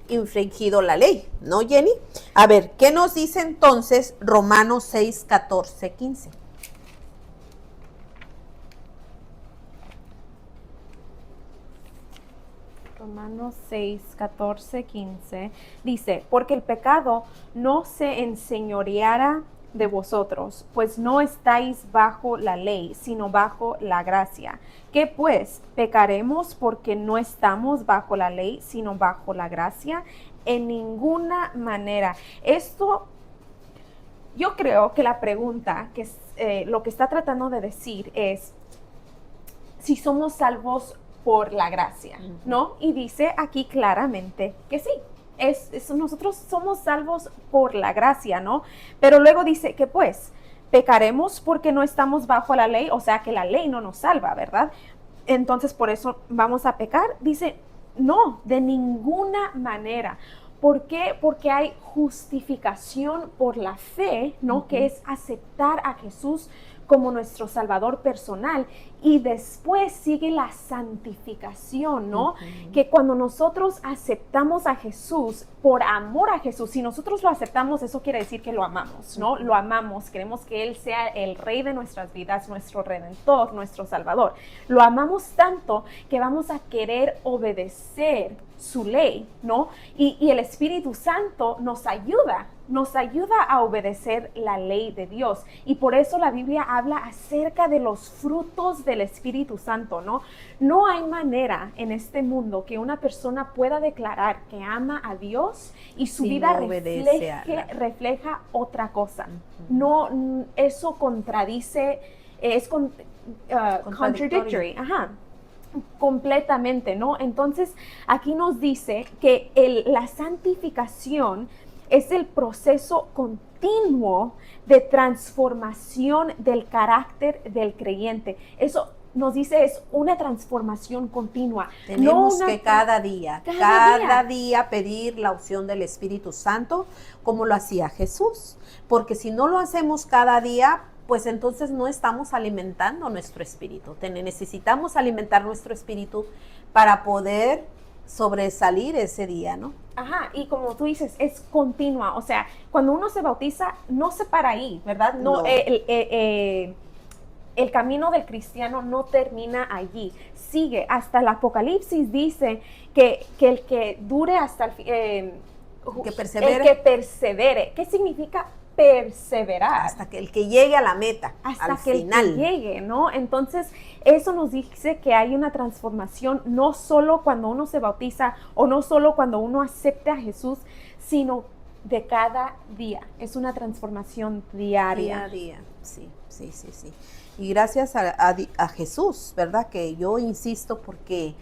infringido la ley, ¿no, Jenny? A ver, ¿qué nos dice entonces Romanos 6:14-15? Romanos 6:14-15 dice: porque el pecado no se enseñoreará de vosotros, pues no estáis bajo la ley, sino bajo la gracia. ¿Qué pues? ¿Pecaremos porque no estamos bajo la ley, sino bajo la gracia? En ninguna manera. Esto, yo creo que la pregunta, que es, lo que está tratando de decir es si somos salvos por la gracia, ¿no? Y dice aquí claramente que sí. Nosotros somos salvos por la gracia, ¿no? Pero luego dice que pues pecaremos porque no estamos bajo la ley, o sea que la ley no nos salva, ¿verdad? Entonces por eso vamos a pecar. Dice, no, de ninguna manera, ¿Por qué? Porque hay justificación por la fe, ¿no? Que es aceptar a Jesús como nuestro Salvador personal, y después sigue la santificación, ¿no? Que cuando nosotros aceptamos a Jesús, por amor a Jesús, si nosotros lo aceptamos, eso quiere decir que lo amamos, ¿no? Lo amamos, queremos que Él sea el Rey de nuestras vidas, nuestro Redentor, nuestro Salvador. Lo amamos tanto que vamos a querer obedecer su ley, ¿no? Y el Espíritu Santo nos ayuda a obedecer la ley de Dios. Y por eso la Biblia habla acerca de los frutos del Espíritu Santo, ¿no? No hay manera en este mundo que una persona pueda declarar que ama a Dios y su vida refleja otra cosa. No, eso contradice, es contradictory. Ajá. Completamente, ¿no? Entonces, aquí nos dice que la santificación es el proceso continuo de transformación del carácter del creyente. Eso nos dice, es una transformación continua. Tenemos que cada día pedir la opción del Espíritu Santo, como lo hacía Jesús. Porque si no lo hacemos cada día, pues entonces no estamos alimentando nuestro espíritu. Necesitamos alimentar nuestro espíritu para poder sobresalir ese día, ¿no? Ajá, y como tú dices, es continua. O sea, cuando uno se bautiza, no se para ahí, ¿verdad? No. El camino del cristiano no termina allí. Sigue hasta el Apocalipsis, dice que el que dure hasta el que persevere. El que persevere. ¿Qué significa perseverar? Hasta que el que llegue a la meta, hasta que final. El que llegue, ¿no? Entonces, eso nos dice que hay una transformación, no solo cuando uno se bautiza o no solo cuando uno acepta a Jesús, sino de cada día. Es una transformación diaria. Día a día, sí. Y gracias a Jesús, ¿verdad? Que yo insisto porque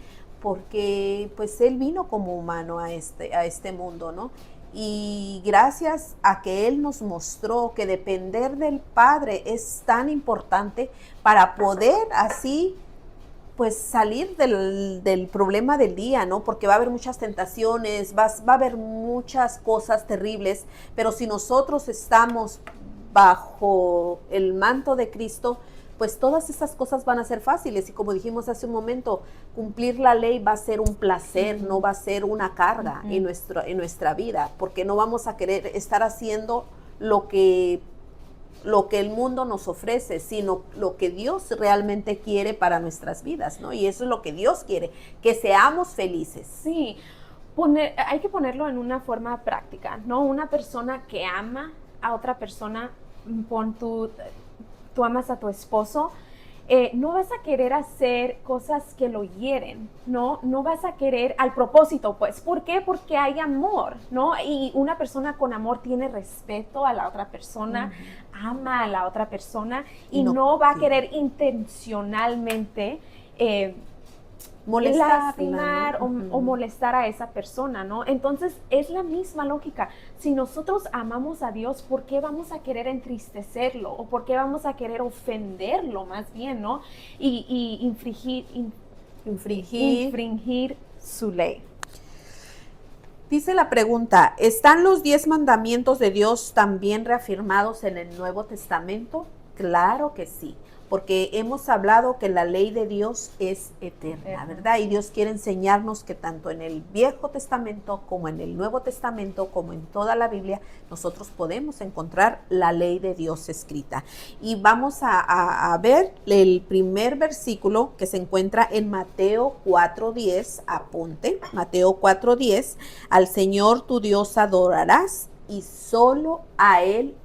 pues Él vino como humano a este mundo, ¿no? Y gracias a que Él nos mostró que depender del Padre es tan importante para poder así pues salir del problema del día, ¿no? Porque va a haber muchas tentaciones, va a haber muchas cosas terribles, pero si nosotros estamos bajo el manto de Cristo, pues todas esas cosas van a ser fáciles. Y como dijimos hace un momento, cumplir la ley va a ser un placer, no va a ser una carga en nuestra vida, porque no vamos a querer estar haciendo lo que el mundo nos ofrece, sino lo que Dios realmente quiere para nuestras vidas, ¿no? Y eso es lo que Dios quiere, que seamos felices. Sí, hay que ponerlo en una forma práctica, ¿no? Una persona que ama a otra persona, tú amas a tu esposo, no vas a querer hacer cosas que lo hieren, ¿no? No vas a querer al propósito, pues. ¿Por qué? Porque hay amor, ¿no? Y una persona con amor tiene respeto a la otra persona, ama a la otra persona y no va a querer intencionalmente lastimar o molestar a esa persona, ¿no? Entonces, es la misma lógica. Si nosotros amamos a Dios, ¿por qué vamos a querer entristecerlo? ¿O por qué vamos a querer ofenderlo, más bien, ¿no? Y infringir su ley. Dice la pregunta, ¿están los 10 mandamientos de Dios también reafirmados en el Nuevo Testamento? Claro que sí. Porque hemos hablado que la ley de Dios es eterna, ¿verdad? Y Dios quiere enseñarnos que tanto en el Viejo Testamento como en el Nuevo Testamento, como en toda la Biblia, nosotros podemos encontrar la ley de Dios escrita. Y vamos a ver el primer versículo que se encuentra en Mateo 4:10, apunte, Mateo 4:10, al Señor tu Dios adorarás y solo a Él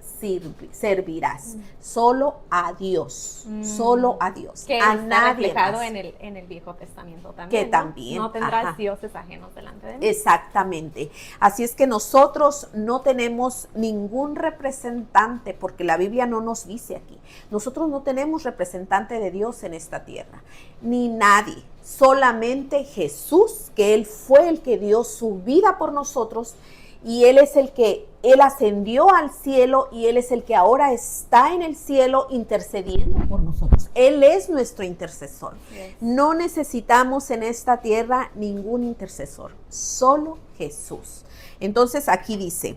servirás, solo a Dios, solo a Dios, que a está nadie reflejado más. en el Viejo Testamento también, que ¿no? también, No tendrás dioses ajenos delante de mí. Exactamente, así es que nosotros no tenemos ningún representante, porque la Biblia no nos dice aquí, nosotros no tenemos representante de Dios en esta tierra, ni nadie, solamente Jesús, que Él fue el que dio su vida por nosotros. y Él es el que, Él ascendió al cielo y Él es el que ahora está en el cielo intercediendo por nosotros. Él es nuestro intercesor. Yes. No necesitamos en esta tierra ningún intercesor, solo Jesús. Entonces aquí dice,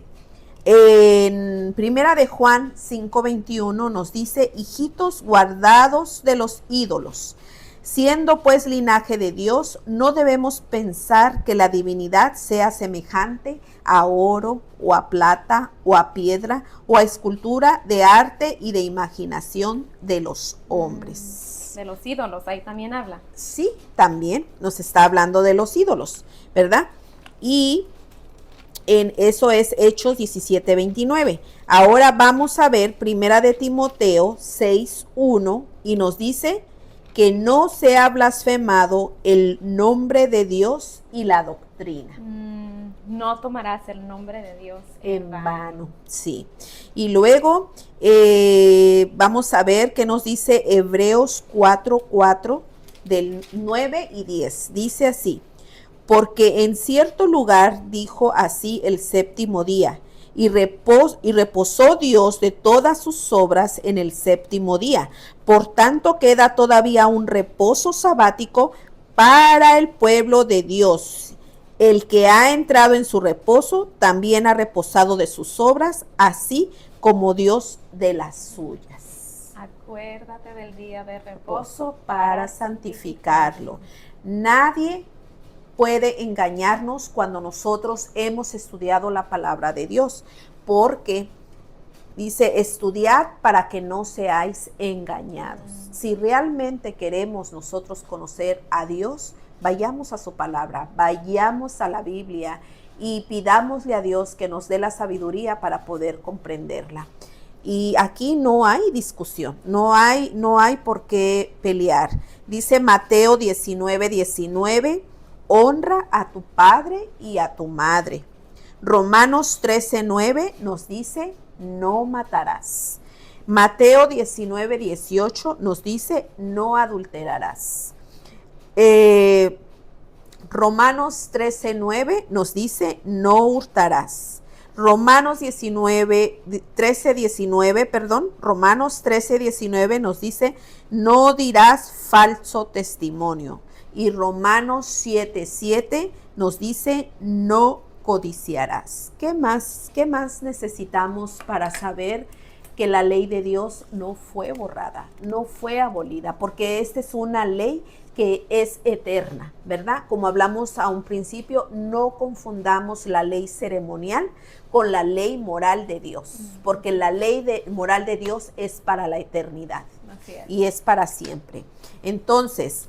en Primera de Juan 5:21 nos dice, hijitos guardados de los ídolos. Siendo pues linaje de Dios, no debemos pensar que la divinidad sea semejante a oro o a plata o a piedra o a escultura de arte y de imaginación de los hombres. De los ídolos, ahí también habla. Sí, también nos está hablando de los ídolos, ¿verdad? Y en eso es Hechos 17:29. Ahora vamos a ver Primera de Timoteo 6:1 y nos dice que no sea blasfemado el nombre de Dios y la doctrina. No tomarás el nombre de Dios En vano, sí. Y luego vamos a ver qué nos dice Hebreos 4:4 del 9 y 10. Dice así, porque en cierto lugar dijo así el séptimo día, y reposó Dios de todas sus obras en el séptimo día. Por tanto, queda todavía un reposo sabático para el pueblo de Dios. El que ha entrado en su reposo también ha reposado de sus obras, así como Dios de las suyas. Acuérdate del día de reposo Reposo para santificarlo. Nadie puede engañarnos cuando nosotros hemos estudiado la palabra de Dios, porque dice, estudiad para que no seáis engañados. Si realmente queremos nosotros conocer a Dios, vayamos a su palabra, vayamos a la Biblia y pidámosle a Dios que nos dé la sabiduría para poder comprenderla. Y aquí no hay discusión, no hay por qué pelear. Dice Mateo 19:19, honra a tu padre y a tu madre. Romanos 13:9 nos dice, no matarás. Mateo 19:18 nos dice, no adulterarás. Romanos 13:9 nos dice, no hurtarás. Romanos 13:19 nos dice, no dirás falso testimonio. Y Romanos 7:7 nos dice, no codiciarás. ¿Qué más necesitamos para saber que la ley de Dios no fue borrada, no fue abolida? Porque esta es una ley que es eterna, ¿verdad? Como hablamos a un principio, no confundamos la ley ceremonial con la ley moral de Dios, porque la ley moral de Dios es para la eternidad. Así es. Y es para siempre. Entonces,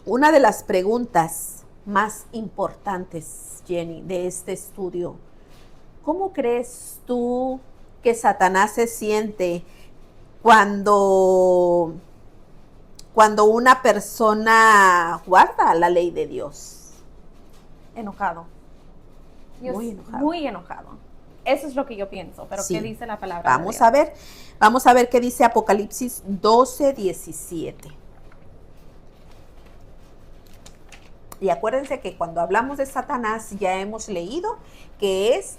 una de las preguntas más importantes, Jenny, de este estudio, ¿cómo crees tú que Satanás se siente cuando una persona guarda la ley de Dios? Enojado. Muy enojado. Muy enojado. Eso es lo que yo pienso, pero Sí. ¿qué dice la palabra? Vamos a ver qué dice Apocalipsis 12:17. Y acuérdense que cuando hablamos de Satanás ya hemos leído que es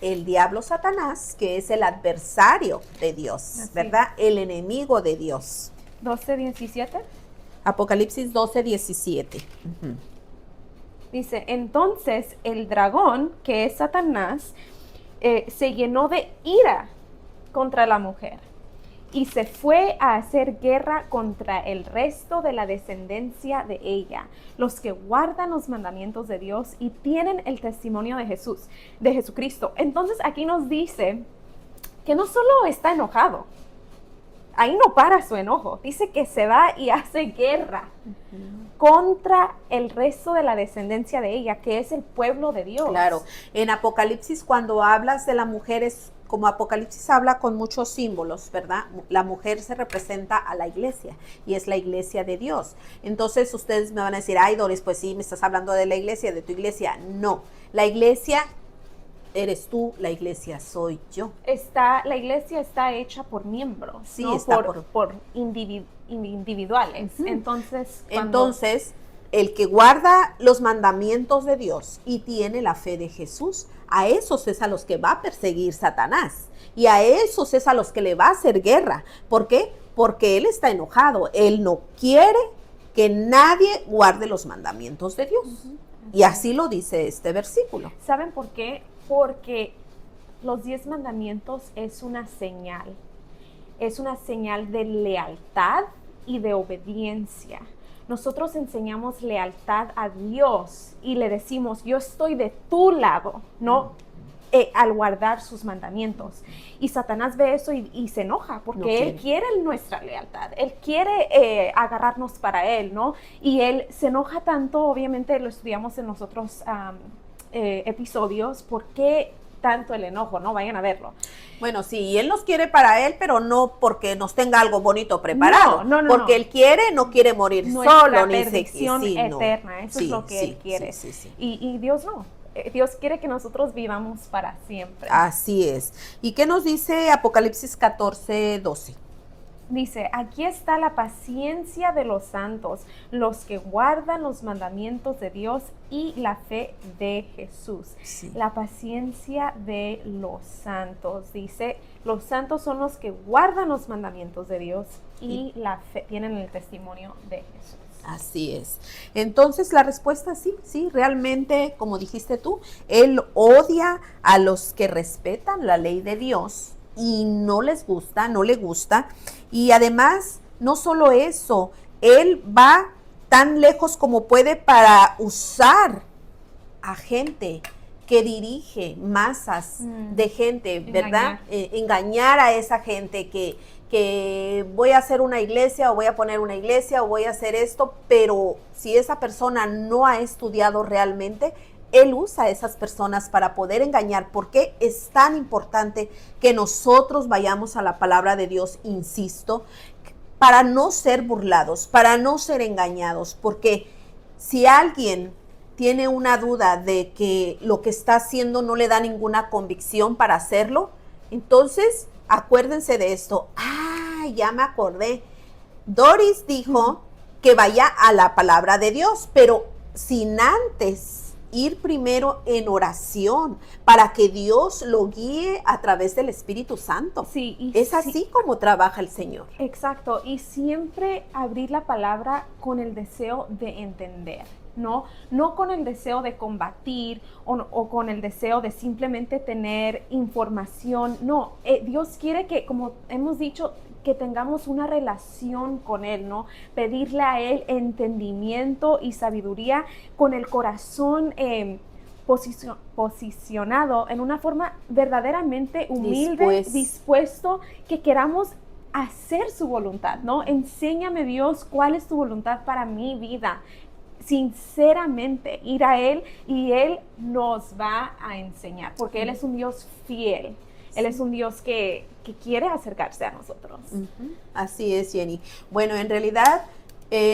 el diablo Satanás, que es el adversario de Dios, Así. ¿verdad? El enemigo de Dios. 12:17 Apocalipsis 12:17. Uh-huh. dice, entonces el dragón, que es Satanás, se llenó de ira contra la mujer y se fue a hacer guerra contra el resto de la descendencia de ella, los que guardan los mandamientos de Dios y tienen el testimonio de Jesucristo. Entonces aquí nos dice que no solo está enojado, ahí no para su enojo, dice que se va y hace guerra contra el resto de la descendencia de ella, que es el pueblo de Dios. Claro, en Apocalipsis cuando hablas de la mujer es como Apocalipsis habla con muchos símbolos, ¿verdad? La mujer se representa a la iglesia y es la iglesia de Dios. Entonces ustedes me van a decir, ay Doris, pues sí, me estás hablando de la iglesia, de tu iglesia. No, la iglesia eres tú, la iglesia soy yo. La iglesia está hecha por miembros, Sí, ¿no? está por individuales. Uh-huh. Entonces, Entonces, el que guarda los mandamientos de Dios y tiene la fe de Jesús, a esos es a los que va a perseguir Satanás. Y a esos es a los que le va a hacer guerra. ¿Por qué? Porque él está enojado. Él no quiere que nadie guarde los mandamientos de Dios. Y así lo dice este versículo. ¿Saben por qué? Porque los 10 mandamientos es una señal de lealtad y de obediencia. Nosotros enseñamos lealtad a Dios y le decimos, yo estoy de tu lado, ¿no? Al guardar sus mandamientos. Y Satanás ve eso y se enoja porque él quiere nuestra lealtad, él quiere agarrarnos para él, ¿no? Y él se enoja tanto, obviamente lo estudiamos en los otros episodios, ¿por qué tanto el enojo? ¿No? Vayan a verlo. Bueno, sí, él nos quiere para él, pero no porque nos tenga algo bonito preparado. No, porque él no quiere morir solo, ni perdición eterna. Eso es lo que él quiere. Sí. Y Dios no. Dios quiere que nosotros vivamos para siempre. Así es. ¿Y qué nos dice Apocalipsis 14:12? Dice, aquí está la paciencia de los santos, los que guardan los mandamientos de Dios y la fe de Jesús. Sí. La paciencia de los santos. Dice, los santos son los que guardan los mandamientos de Dios y la fe, tienen el testimonio de Jesús. Así es. Entonces la respuesta sí, realmente, como dijiste tú, él odia a los que respetan la ley de Dios y no le gusta. Y además, no solo eso, él va tan lejos como puede para usar a gente que dirige masas de gente, ¿verdad? Engañar a esa gente que voy a hacer una iglesia o voy a poner una iglesia o voy a hacer esto, pero si esa persona no ha estudiado realmente, él usa a esas personas para poder engañar. ¿Por qué es tan importante que nosotros vayamos a la palabra de Dios? Insisto, para no ser burlados, para no ser engañados, porque si alguien tiene una duda de que lo que está haciendo no le da ninguna convicción para hacerlo, entonces acuérdense de esto. Ya me acordé. Doris dijo que vaya a la palabra de Dios, pero sin antes ir primero en oración para que Dios lo guíe a través del Espíritu Santo. Sí, es así como trabaja el Señor. Exacto, y siempre abrir la palabra con el deseo de entender. No con el deseo de combatir o con el deseo de simplemente tener información. No, Dios quiere que, como hemos dicho, que tengamos una relación con Él, ¿no? Pedirle a Él entendimiento y sabiduría con el corazón posicionado en una forma verdaderamente humilde, dispuesto, que queramos hacer su voluntad, ¿no? Enséñame, Dios, cuál es tu voluntad para mi vida. Sinceramente, ir a Él y Él nos va a enseñar, porque Él es un Dios fiel. Él es un Dios que quiere acercarse a nosotros. Así es, Jenny. Bueno, en realidad,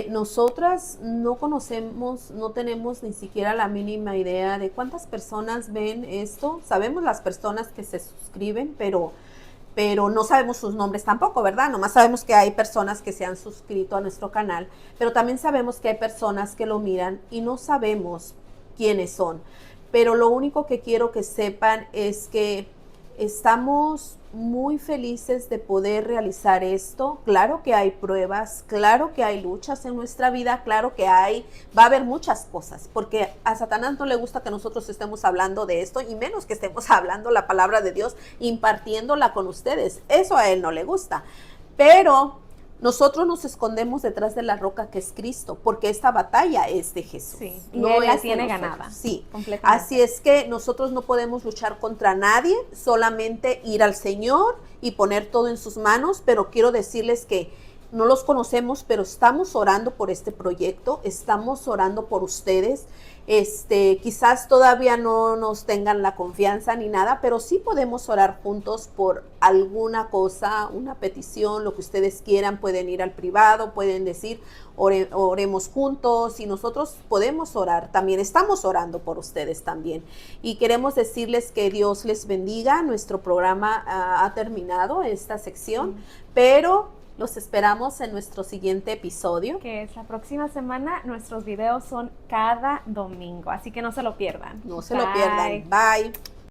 nosotras no conocemos, no tenemos ni siquiera la mínima idea de cuántas personas ven esto. Sabemos las personas que se suscriben, pero no sabemos sus nombres tampoco, ¿verdad? Nomás sabemos que hay personas que se han suscrito a nuestro canal, pero también sabemos que hay personas que lo miran y no sabemos quiénes son. Pero lo único que quiero que sepan es que estamos muy felices de poder realizar esto. Claro que hay pruebas, claro que hay luchas en nuestra vida, claro que va a haber muchas cosas, porque a Satanás no le gusta que nosotros estemos hablando de esto, y menos que estemos hablando la palabra de Dios, impartiéndola con ustedes. Eso a él no le gusta, pero nosotros nos escondemos detrás de la roca que es Cristo, porque esta batalla es de Jesús. Sí, y no Él la tiene ganada. Sí, completamente. Así es que nosotros no podemos luchar contra nadie, solamente ir al Señor y poner todo en sus manos. Pero quiero decirles que no los conocemos, pero estamos orando por este proyecto, estamos orando por ustedes. Quizás todavía no nos tengan la confianza ni nada, pero sí podemos orar juntos por alguna cosa, una petición, lo que ustedes quieran. Pueden ir al privado, pueden decir, oremos juntos, y nosotros podemos orar. También estamos orando por ustedes también. Y queremos decirles que Dios les bendiga. Nuestro programa ha terminado, esta sección, pero Los esperamos en nuestro siguiente episodio. Que es la próxima semana. Nuestros videos son cada domingo, así que no se lo pierdan. No se lo pierdan. Bye.